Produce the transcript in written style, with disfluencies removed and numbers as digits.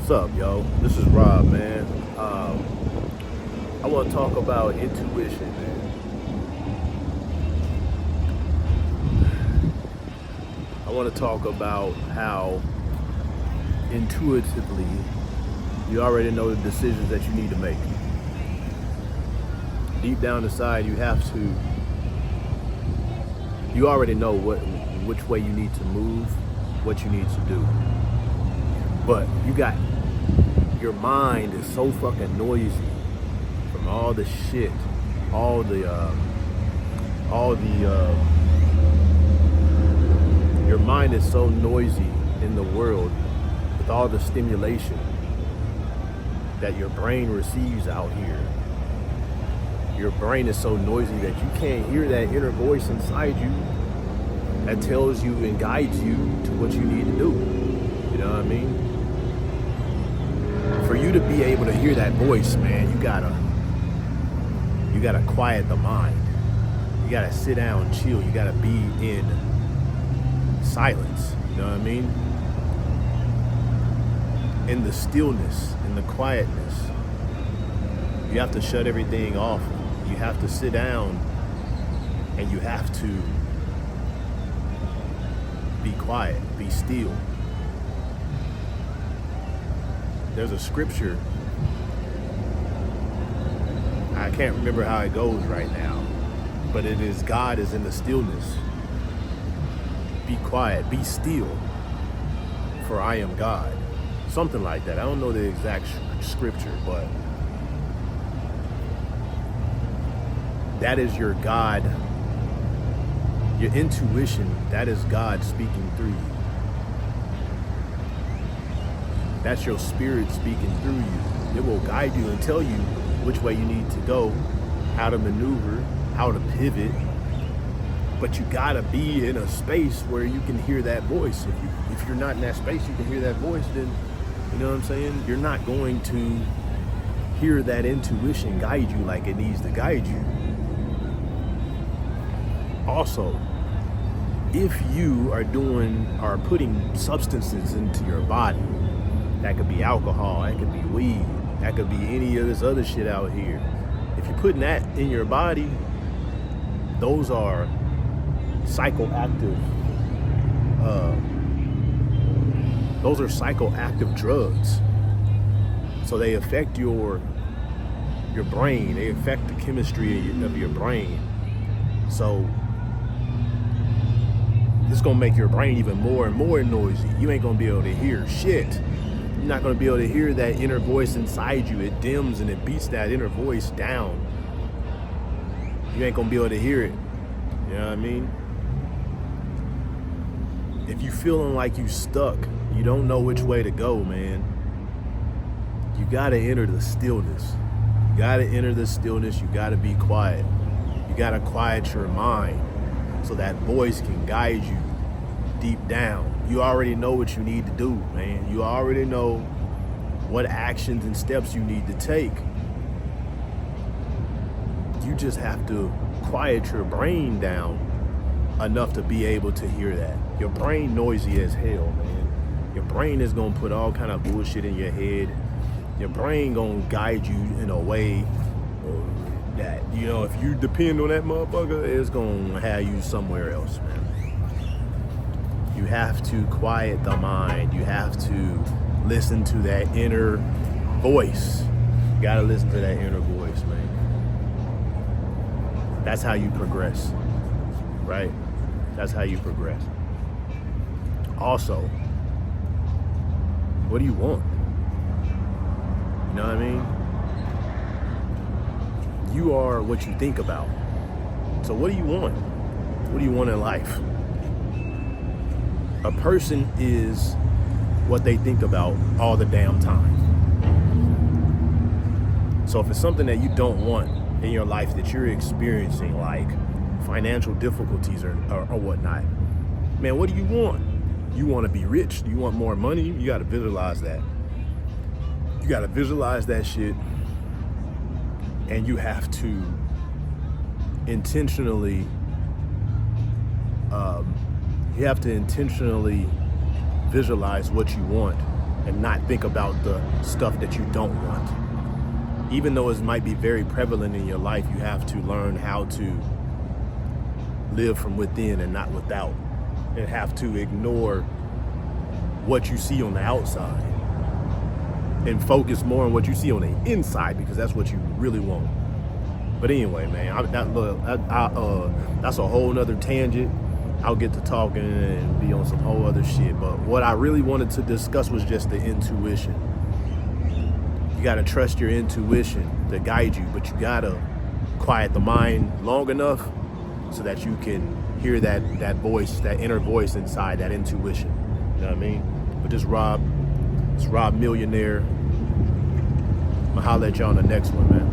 What's up, yo? This is Rob, man. I want to talk about intuition, man. I want to talk about how intuitively you already know the decisions that you need to make. Deep down inside, you already know which way you need to move, what you need to do. But your mind is so fucking noisy from all the shit, all the, your mind is so noisy in the world with all the stimulation that your brain receives out here. Your brain is so noisy that you can't hear that inner voice inside you that tells you and guides you to what you need to do. You know what I mean? For you to be able to hear that voice, man, you gotta quiet the mind. You gotta sit down, chill. You gotta be in silence. You know what I mean? In the stillness, in the quietness. You have to shut everything off. You have to sit down and you have to be quiet, be still. There's a scripture, I can't remember how it goes right now, but it is God is in the stillness. Be quiet, be still, for I am God. Something like that. I don't know the exact scripture, but that is your God, your intuition, that is God speaking through you. That's your spirit speaking through you. It will guide you and tell you which way you need to go, how to maneuver, how to pivot. But you gotta be in a space where you can hear that voice. If you're not in that space, you can hear that voice, then, you know what I'm saying? You're not going to hear that intuition guide you like it needs to guide you. Also, if you are putting substances into your body, that could be alcohol, that could be weed, that could be any of this other shit out here. If you're putting that in your body, those are psychoactive drugs. So they affect your brain, they affect the chemistry of your brain. So it's gonna make your brain even more and more noisy. You ain't gonna be able to hear shit. You're not gonna be able to hear that inner voice inside you. It dims and it beats that inner voice down. You ain't gonna be able to hear it. You know what I mean? If you feeling like you stuck, you don't know which way to go, man, you gotta enter the stillness. You gotta enter the stillness. You gotta be quiet. You gotta quiet your mind so that voice can guide you deep down. You already know what you need to do, man. You already know what actions and steps you need to take. You just have to quiet your brain down enough to be able to hear that. Your brain noisy as hell, man. Your brain is gonna put all kind of bullshit in your head. Your brain gonna guide you in a way that, you know, if you depend on that motherfucker, it's gonna have you somewhere else, man. You have to quiet the mind. You have to listen to that inner voice. You gotta listen to that inner voice, man. That's how you progress, right? That's how you progress. Also, what do you want? You know what I mean? You are what you think about. So what do you want? What do you want in life? A person is what they think about all the damn time. So if it's something that you don't want in your life that you're experiencing, like financial difficulties or whatnot, man, what do you want? You want to be rich? Do you want more money? You got to visualize that. You got to visualize that shit, and you have to intentionally visualize what you want and not think about the stuff that you don't want. Even though it might be very prevalent in your life, you have to learn how to live from within and not without, and have to ignore what you see on the outside and focus more on what you see on the inside, because that's what you really want. But anyway, man, that's a whole nother tangent. I'll get to talking and be on some whole other shit. But what I really wanted to discuss was just the intuition. You got to trust your intuition to guide you, but you got to quiet the mind long enough so that you can hear that voice, that inner voice inside, that intuition. You know what I mean? But this Rob Millionaire. I'm gonna holler at y'all on the next one, man.